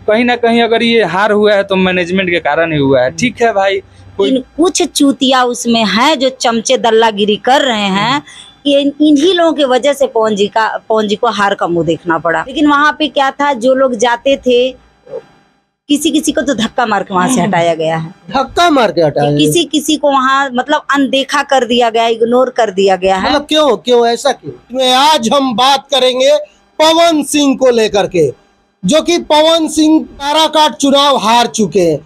कहीं ना कहीं अगर ये हार हुआ है तो मैनेजमेंट के कारण ही हुआ है। ठीक है भाई, कुछ चूतिया उसमें है जो चमचे दल्लागिरी कर रहे हैं, इन्हीं लोगों की वजह से पवन जी को हार का मुंह देखना पड़ा। लेकिन वहाँ पे क्या था, जो लोग जाते थे किसी किसी को तो धक्का मार के वहाँ से हटाया गया है। धक्का मार के हटाया, किसी किसी को वहाँ मतलब अनदेखा कर दिया गया, इग्नोर कर दिया गया है। मतलब क्यों ऐसा क्यों? आज हम बात करेंगे पवन सिंह को लेकर के, जो कि पवन सिंह काराकाट चुनाव हार चुके हैं।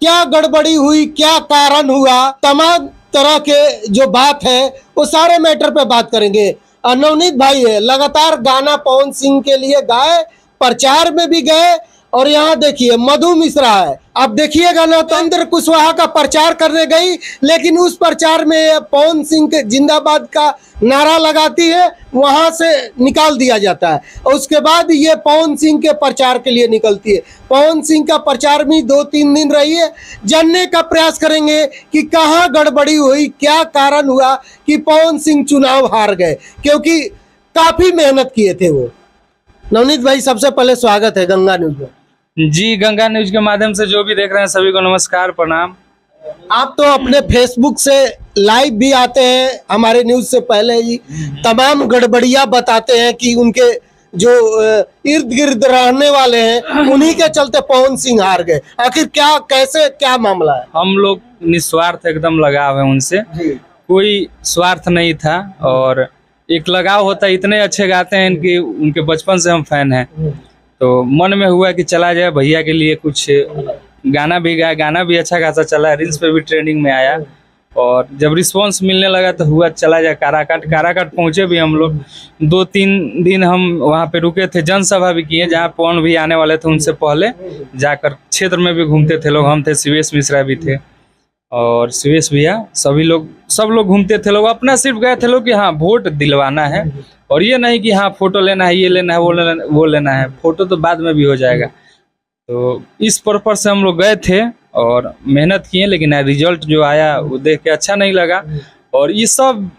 क्या गड़बड़ी हुई, क्या कारण हुआ, तमाम तरह के जो बात है वो सारे मैटर पे बात करेंगे। नवनीत भाई है, लगातार गाना पवन सिंह के लिए गाए, प्रचार में भी गए, और यहाँ देखिए मधु मिश्रा है। अब देखिएगा ना, उपेंद्र कुशवाहा का प्रचार करने गई, लेकिन उस प्रचार में पवन सिंह के जिंदाबाद का नारा लगाती है, वहां से निकाल दिया जाता है। और उसके बाद ये पवन सिंह के प्रचार के लिए निकलती है। पवन सिंह का प्रचार में 2-3 दिन रही है। जानने का प्रयास करेंगे कि कहाँ गड़बड़ी हुई, क्या कारण हुआ कि पवन सिंह चुनाव हार गए, क्योंकि काफी मेहनत किए थे वो। नवनीत भाई, सबसे पहले स्वागत है गंगा न्यूज में। जी, गंगा न्यूज के माध्यम से जो भी देख रहे हैं सभी को नमस्कार, प्रणाम। आप तो अपने फेसबुक से लाइव भी आते हैं, हमारे न्यूज से पहले ही तमाम गड़बड़ियां बताते हैं कि उनके जो इर्द गिर्द रहने वाले हैं उन्हीं के चलते पवन सिंह हार गए। आखिर क्या, कैसे, क्या मामला है? हम लोग निस्वार्थ एकदम लगाव है उनसे, कोई स्वार्थ नहीं था। और एक लगाव होता है, इतने अच्छे गाते हैं इनकी, उनके बचपन से हम फैन हैं, तो मन में हुआ कि चला जाए भैया के लिए कुछ गाना भी गाया। गाना भी अच्छा खासा चला, रील्स पे भी ट्रेंडिंग में आया, और जब रिस्पांस मिलने लगा तो हुआ चला जाए काराकाट पहुंचे भी हम लोग। 2-3 दिन हम वहां पे रुके थे, जनसभा भी किए, जहाँ पवन भी आने वाले थे उनसे पहले जाकर क्षेत्र में भी घूमते थे लोग। हम थे, शिवेश मिश्रा भी थे और शिवेश भैया, सब लोग घूमते थे लोग। अपना सिर्फ गए थे लोग कि हाँ वोट दिलवाना है, और ये नहीं कि हाँ फोटो लेना है, ये लेना है, वो लेना है। फोटो तो बाद में भी हो जाएगा। तो इस पर्पज से हम लोग गए थे और मेहनत किए, लेकिन रिजल्ट जो आया वो देख के अच्छा नहीं लगा। और ये सब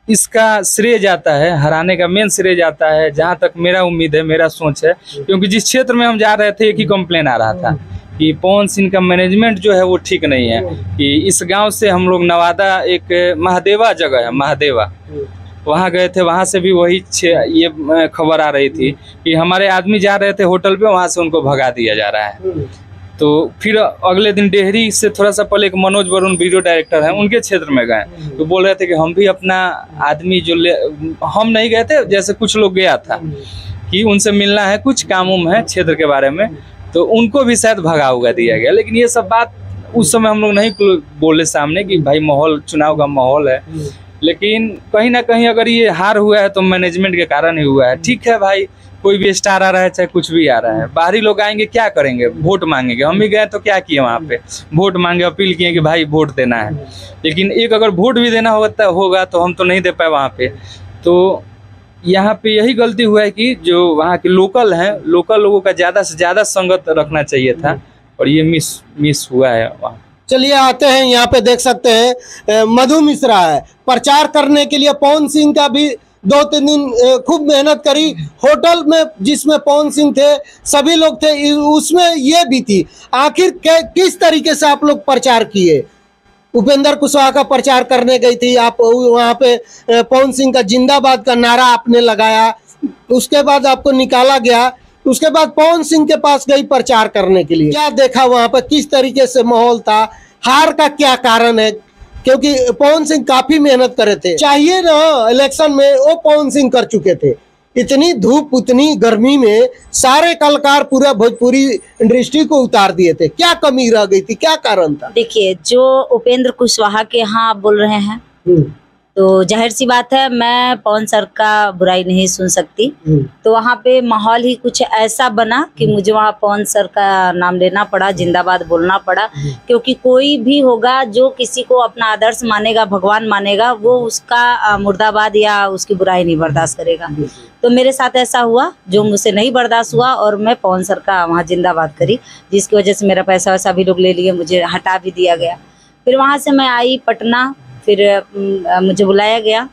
इसका श्रेय जाता है, हराने का मेन श्रेय जाता है, जहाँ तक मेरा उम्मीद है, मेरा सोच है। क्योंकि जिस क्षेत्र में हम जा रहे थे एक ही कंप्लेन आ रहा था कि पवन सिंह का मैनेजमेंट जो है वो ठीक नहीं है। कि इस गांव से हम लोग नवादा, एक महादेवा जगह है, महादेवा, वहाँ गए थे। वहाँ से भी वही ये खबर आ रही थी कि हमारे आदमी जा रहे थे होटल पे, वहाँ से उनको भगा दिया जा रहा है। तो फिर अगले दिन डेहरी से थोड़ा सा पहले एक मनोज वरुण वीडियो डायरेक्टर हैं, उनके क्षेत्र में गए, तो बोल रहे थे कि हम भी अपना आदमी हम नहीं गए थे, जैसे कुछ लोग गया था कि उनसे मिलना है, कुछ काम है क्षेत्र के बारे में, तो उनको भी शायद भगा उगा दिया गया। लेकिन ये सब बात उस समय हम लोग नहीं बोले सामने कि भाई माहौल, चुनाव का माहौल है। लेकिन कहीं ना कहीं अगर ये हार हुआ है तो मैनेजमेंट के कारण ही हुआ है। ठीक है भाई, कोई भी स्टार आ रहा है, चाहे कुछ भी आ रहा है, बाहरी लोग आएंगे, क्या करेंगे? वोट मांगेंगे। हम भी गए तो क्या किए, वहाँ पे वोट मांगे, अपील किए कि भाई वोट देना है। लेकिन एक अगर वोट भी देना होगा तो हम तो नहीं दे पाए वहाँ पे। तो यहाँ पे यही गलती हुआ है कि जो वहाँ के लोकल हैं, लोकल लोगों का ज़्यादा से ज़्यादा संगत रखना चाहिए था, और ये मिस हुआ है वहाँ। चलिए आते हैं, यहाँ पे देख सकते हैं मधु मिश्रा है। प्रचार करने के लिए पवन सिंह का भी 2-3 दिन खूब मेहनत करी। होटल में जिसमें पवन सिंह थे, सभी लोग थे, उसमें ये भी थी। आखिर किस तरीके से आप लोग प्रचार किए? उपेंद्र कुशवाहा का प्रचार करने गई थी आप, वहाँ पे पवन सिंह का जिंदाबाद का नारा आपने लगाया, उसके बाद आपको निकाला गया, उसके बाद पवन सिंह के पास गई प्रचार करने के लिए। क्या देखा वहां पर, किस तरीके से माहौल था, हार का क्या कारण है? क्योंकि पवन सिंह काफी मेहनत करे थे, चाहिए ना इलेक्शन में, वो पवन सिंह कर चुके थे। इतनी धूप, उतनी गर्मी में सारे कलाकार पूरा भोजपुरी इंडस्ट्री को उतार दिए थे। क्या कमी रह गई थी, क्या कारण था? देखिए, जो उपेंद्र कुशवाहा के यहाँ आप बोल रहे हैं, तो जाहिर सी बात है मैं पवन सर का बुराई नहीं सुन सकती। तो वहाँ पे माहौल ही कुछ ऐसा बना कि मुझे वहाँ पवन सर का नाम लेना पड़ा, जिंदाबाद बोलना पड़ा। क्योंकि कोई भी होगा जो किसी को अपना आदर्श मानेगा, भगवान मानेगा, वो उसका मुर्दाबाद या उसकी बुराई नहीं बर्दाश्त करेगा। तो मेरे साथ ऐसा हुआ, जो मुझसे नहीं बर्दाश्त हुआ, और मैं पवन सर का वहाँ जिंदाबाद करी, जिसकी वजह से मेरा पैसा वैसा भी लोग ले लिए, मुझे हटा भी दिया गया। फिर वहाँ से मैं आई पटना, फिर मुझे बुलाया गया,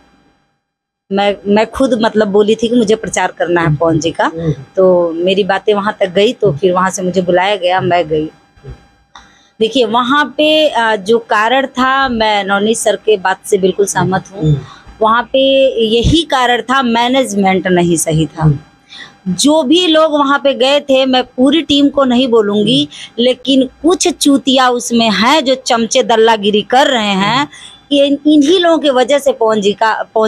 मैं खुद मतलब बोली थी कि मुझे प्रचार करना है पवन जी का, तो मेरी बातें वहां तक गई, तो फिर वहां से मुझे बुलाया गया, मैं गई। देखिए वहां पे जो कारण था, मैं नवनीत सर के बात से बिल्कुल सहमत हूँ। वहां पे यही कारण था, मैनेजमेंट नहीं सही था। जो भी लोग वहां पे गए थे, मैं पूरी टीम को नहीं बोलूंगी, लेकिन कुछ चूतिया उसमें हैं जो चमचे दल्लागिरी कर रहे हैं। इन्हीं लोगों की वजह से पवन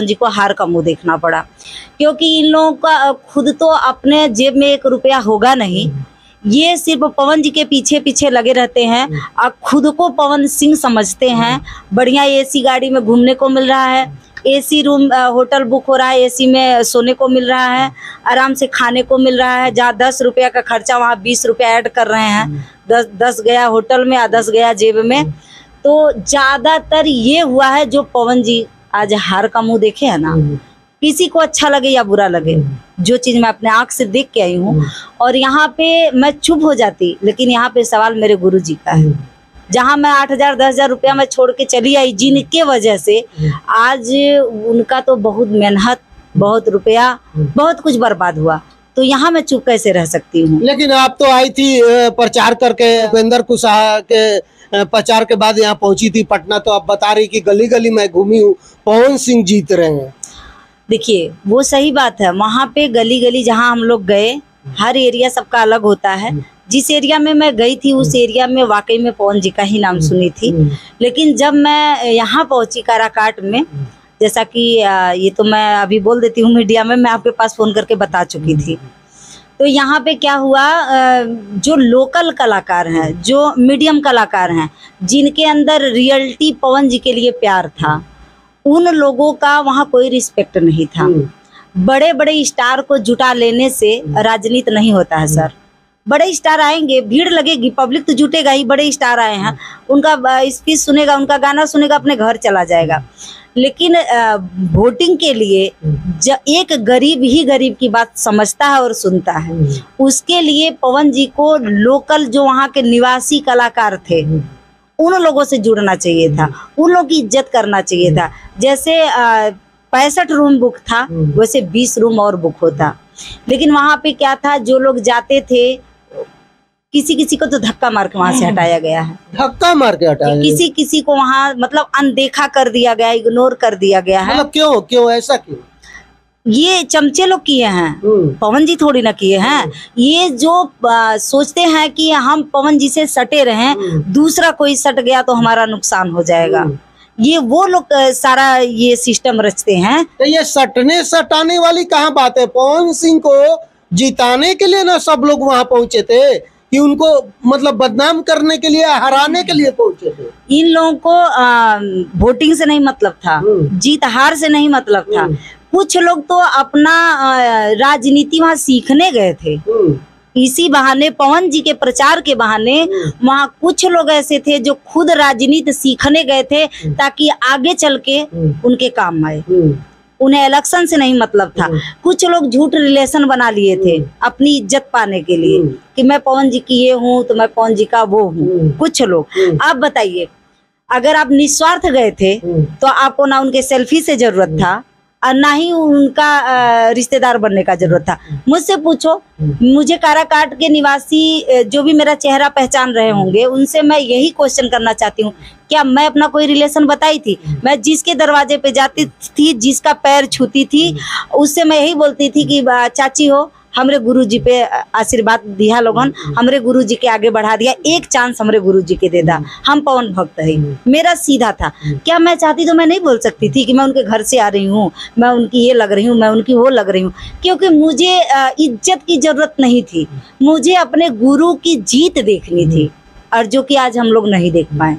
जी को हार का मुंह देखना पड़ा, क्योंकि इन लोगों का खुद तो अपने जेब में 1 रुपया होगा नहीं। ये सिर्फ पवन जी के पीछे पीछे लगे रहते हैं और खुद को पवन सिंह समझते हैं। बढ़िया एसी गाड़ी में घूमने को मिल रहा है, एसी रूम होटल बुक हो रहा है, एसी में सोने को मिल रहा है, आराम से खाने को मिल रहा है। जहाँ 10 रुपया का खर्चा वहाँ 20 रुपया ऐड कर रहे हैं। 10 गया होटल में और 10 गया जेब में। तो ज्यादातर ये हुआ है जो पवन जी आज हार का मुंह देखे है ना, किसी को अच्छा लगे या बुरा लगे, जो चीज मैं अपने आंख से देख के आई हूँ। और यहाँ पे मैं चुप हो जाती, लेकिन यहाँ पे सवाल मेरे गुरु जी का है। जहाँ मैं 8,000 10,000 रुपया मैं छोड़ के चली आई, जिनके वजह से आज उनका तो बहुत मेहनत, बहुत रुपया, बहुत कुछ बर्बाद हुआ। तो यहाँ मैं चुप कैसे रह सकती हूँ। लेकिन आप तो आई थी प्रचार करके, उपेंद्र कुशवाहा के प्रचार के बाद यहाँ पहुंची थी पटना, तो आप बता रही कि गली गली मैं घूमी हूँ, पवन सिंह जीत रहे हैं। देखिए वो सही बात है, वहाँ पे गली गली जहाँ हम लोग गए, हर एरिया सबका अलग होता है। जिस एरिया में मैं गई थी उस एरिया में वाकई में पवन जी का ही नाम सुनी थी। लेकिन जब मैं यहाँ पहुंची काराकाट में, जैसा कि ये तो मैं अभी बोल देती हूँ मीडिया में, मैं आपके पास फोन करके बता चुकी थी। तो यहाँ पे क्या हुआ, जो लोकल कलाकार हैं, जो मीडियम कलाकार हैं, जिनके अंदर रियलिटी पवन जी के लिए प्यार था, उन लोगों का वहाँ कोई रिस्पेक्ट नहीं था। बड़े बड़े स्टार को जुटा लेने से राजनीति नहीं होता है सर। बड़े स्टार आएंगे, भीड़ लगेगी, पब्लिक तो जुटेगा ही। बड़े स्टार आए हैं, उनका स्पीच सुनेगा, उनका गाना सुनेगा, अपने घर चला जाएगा। लेकिन वोटिंग के लिए एक गरीब ही गरीब की बात समझता है और सुनता है। उसके लिए पवन जी को लोकल जो वहाँ के निवासी कलाकार थे, उन लोगों से जुड़ना चाहिए था, उन लोगों की इज्जत करना चाहिए था। जैसे 65 रूम बुक था, वैसे 20 रूम और बुक होता। लेकिन वहाँ पे क्या था, जो लोग जाते थे, किसी किसी को तो धक्का मार के वहाँ से हटाया गया है। धक्का मार के हटाया, किसी किसी को वहाँ मतलब अनदेखा कर दिया गया, इग्नोर कर दिया गया है। मतलब क्यों ऐसा क्यों? ये चमचे लोग किए हैं, पवन जी थोड़ी ना किए हैं। ये जो सोचते हैं कि हम पवन जी से सटे रहें, दूसरा कोई सट गया तो हमारा नुकसान हो जाएगा, ये वो लोग सारा ये सिस्टम रचते हैं। तो ये सटने सटाने वाली कहाँ बात है? पवन सिंह को जिताने के लिए ना सब लोग वहाँ पहुंचे थे, कि उनको मतलब बदनाम करने के लिए, हराने के लिए पहुंचे थे? इन लोगों को वोटिंग से नहीं मतलब था, जीत हार से नहीं मतलब था। कुछ लोग तो अपना राजनीति वहाँ सीखने गए थे। इसी बहाने, पवन जी के प्रचार के बहाने, वहाँ कुछ लोग ऐसे थे जो खुद राजनीति सीखने गए थे, ताकि आगे चल के उनके काम आए। उन्हें इलेक्शन से नहीं मतलब था। कुछ लोग झूठ रिलेशन बना लिए थे अपनी इज्जत पाने के लिए, कि मैं पवन जी की ये हूँ तो मैं पवन जी का वो हूँ। कुछ लोग, आप बताइए, अगर आप निस्वार्थ गए थे तो आपको ना उनके सेल्फी से जरूरत था और ना ही उनका रिश्तेदार बनने का जरूरत था। मुझसे पूछो, मुझे काराकाट के निवासी जो भी मेरा चेहरा पहचान रहे होंगे, उनसे मैं यही क्वेश्चन करना चाहती हूँ, क्या मैं अपना कोई रिलेशन बताई थी? मैं जिसके दरवाजे पे जाती थी, जिसका पैर छूती थी, उससे मैं यही बोलती थी कि चाची हो, हमरे गुरु जी पे आशीर्वाद दिया लोगन, हमरे गुरु जी के आगे बढ़ा दिया, एक चांस हमरे गुरु जी के दे दा, हम पवन भक्त है। मेरा सीधा था। क्या मैं चाहती तो मैं नहीं बोल सकती थी कि मैं उनके घर से आ रही हूँ, मैं उनकी ये लग रही हूँ, मैं उनकी वो लग रही हूँ, क्योंकि मुझे इज्जत की जरूरत नहीं थी, मुझे अपने गुरु की जीत देखनी थी, और जो कि आज हम लोग नहीं देख पाए।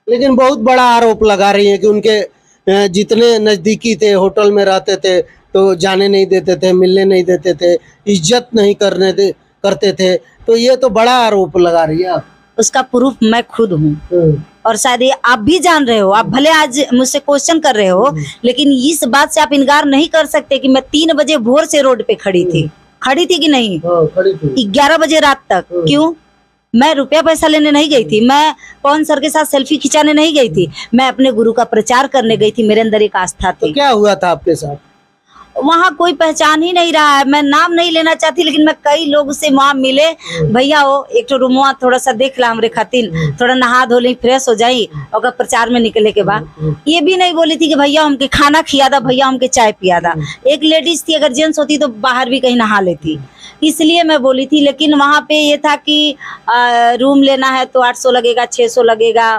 लेकिन बहुत बड़ा आरोप लगा रही है कि उनके जितने नजदीकी थे, होटल में रहते थे, तो जाने नहीं देते थे, मिलने नहीं देते थे, इज्जत नहीं करते थे। तो ये तो बड़ा आरोप लगा रही है आप। उसका प्रूफ मैं खुद हूँ, और शायद ये आप भी जान रहे हो। आप भले आज मुझसे क्वेश्चन कर रहे हो, लेकिन इस बात से आप इनकार नहीं कर सकते कि मैं 3 बजे भोर से रोड पे खड़ी थी कि नहीं? खड़ी थी 11 बजे रात तक। क्यों? मैं रुपया पैसा लेने नहीं गई थी, मैं पवन सर के साथ सेल्फी खिंचाने नहीं गई थी, मैं अपने गुरु का प्रचार करने गई थी। मेरे अंदर एक आस्था थी। तो क्या हुआ था आपके साथ? वहाँ कोई पहचान ही नहीं रहा है। मैं नाम नहीं लेना चाहती, लेकिन मैं कई लोग से वहाँ मिले, भैया वो एक तो रूमवा थोड़ा सा देख ला हमरे खातिर, थोड़ा नहा धो ली, फ्रेश हो जाई, और प्रचार में निकले के बाद ये भी नहीं बोली थी कि भैया हमके खाना खिया दा, भैया हमके चाय पिया दा। एक लेडीज थी, अगर जेंट्स होती तो बाहर भी कहीं नहा लेती, इसलिए मैं बोली थी। लेकिन वहाँ पे ये था कि रूम लेना है तो 800 लगेगा, 600 लगेगा,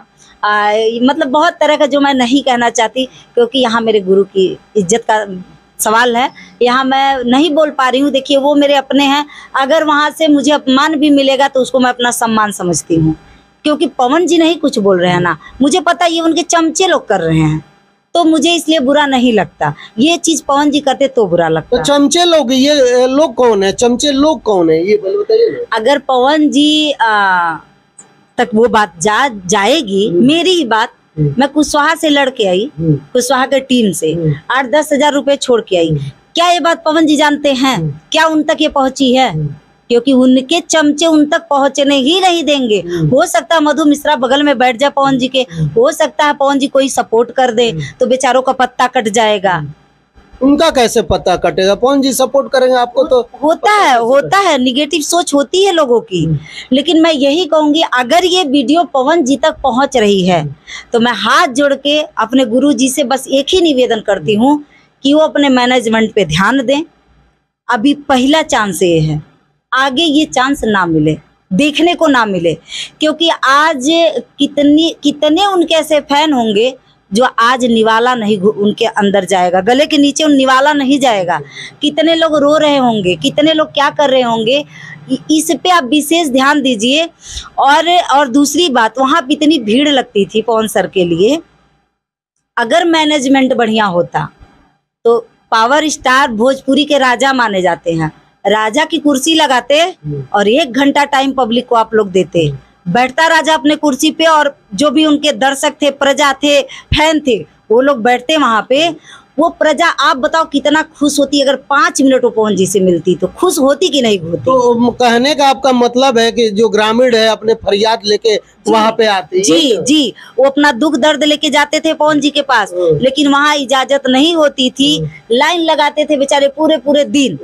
मतलब बहुत तरह का, जो मैं नहीं कहना चाहती क्योंकि यहाँ मेरे गुरु की इज्जत का सवाल है, यहाँ मैं नहीं बोल पा रही हूँ। देखिए वो मेरे अपने हैं, अगर वहाँ से मुझे अपमान भी मिलेगा तो उसको मैं अपना सम्मान समझती हूँ, क्योंकि पवन जी नहीं कुछ बोल रहे हैं ना, मुझे पता ये उनके चमचे लोग कर रहे हैं, तो मुझे इसलिए बुरा नहीं लगता। ये चीज पवन जी करते तो बुरा लगता। तो चमचे लोग, ये लोग कौन है, चमचे लोग कौन है, ये बताइए ना। अगर पवन जी तक वो बात जाएगी, मेरी ही बात, मैं कुशवाहा से लड़के आई, कुशवाहा के टीम से 8-10 हजार रुपए छोड़ के आई, क्या ये बात पवन जी जानते हैं? क्या उन तक ये पहुंची है? क्योंकि उनके चमचे उन तक पहुंचने ही नहीं देंगे। हो सकता है मधु मिश्रा बगल में बैठ जाए पवन जी के, हो सकता है पवन जी कोई सपोर्ट कर दे तो बेचारों का पत्ता कट जाएगा। उनका कैसे पत्ता कटेगा? पवन जी सपोर्ट करेंगे आपको तो होता है निगेटिव सोच होती है लोगों की। लेकिन मैं यही कहूंगी, अगर ये वीडियो पवन जी तक पहुंच रही है तो मैं हाथ जोड़ के अपने गुरु जी से बस एक ही निवेदन करती हूँ कि वो अपने मैनेजमेंट पे ध्यान दें। अभी पहला चांस ये है, आगे ये चांस ना मिले, देखने को ना मिले, क्योंकि आज कितने उनके ऐसे फैन होंगे जो आज निवाला नहीं उनके अंदर जाएगा, गले के नीचे उन निवाला नहीं जाएगा। कितने लोग रो रहे होंगे, कितने लोग क्या कर रहे होंगे, इस पे आप विशेष ध्यान दीजिए। और दूसरी बात, वहाँ पे इतनी भीड़ लगती थी पवन सर के लिए, अगर मैनेजमेंट बढ़िया होता तो पावर स्टार भोजपुरी के राजा माने जाते हैं, राजा की कुर्सी लगाते और 1 घंटा टाइम पब्लिक को आप लोग देते, बैठता राजा अपने कुर्सी पे, और जो भी उनके दर्शक थे, प्रजा थे, फैन थे, वो लोग बैठते वहां पे। वो प्रजा आप बताओ कितना खुश होती, अगर 5 मिनट वो पवन जी से मिलती तो खुश होती कि नहीं होती? तो कहने का आपका मतलब है कि जो ग्रामीण है अपने फरियाद लेके वहाँ पे आते? जी, वो अपना दुख दर्द लेके जाते थे पवन जी के पास, लेकिन वहाँ इजाजत नहीं होती थी, लाइन लगाते थे बेचारे पूरे दिन।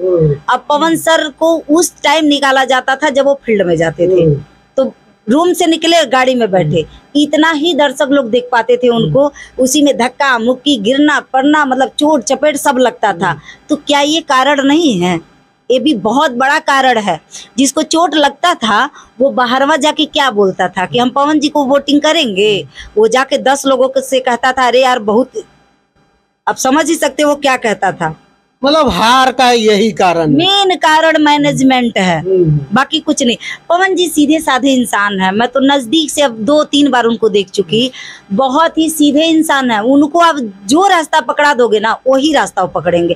अब पवन सर को उस टाइम निकाला जाता था जब वो फील्ड में जाते थे, तो रूम से निकले गाड़ी में बैठे, इतना ही दर्शक लोग देख पाते थे उनको। उसी में धक्का मुक्की, गिरना पड़ना, मतलब चोट चपेट सब लगता था। तो क्या ये कारण नहीं है? ये भी बहुत बड़ा कारण है। जिसको चोट लगता था वो बाहरवा जाके क्या बोलता था कि हम पवन जी को वोटिंग करेंगे, वो जाके 10 लोगों से कहता था अरे यार बहुत, अब समझ ही सकते वो क्या कहता था। मतलब हार का यही कारण, मेन कारण मैनेजमेंट है, बाकी कुछ नहीं। पवन जी सीधे साधे इंसान है, मैं तो नजदीक से अब 2-3 बार उनको देख चुकी, बहुत ही सीधे इंसान है। उनको आप जो रास्ता पकड़ा दोगे ना वही रास्ता वो पकड़ेंगे।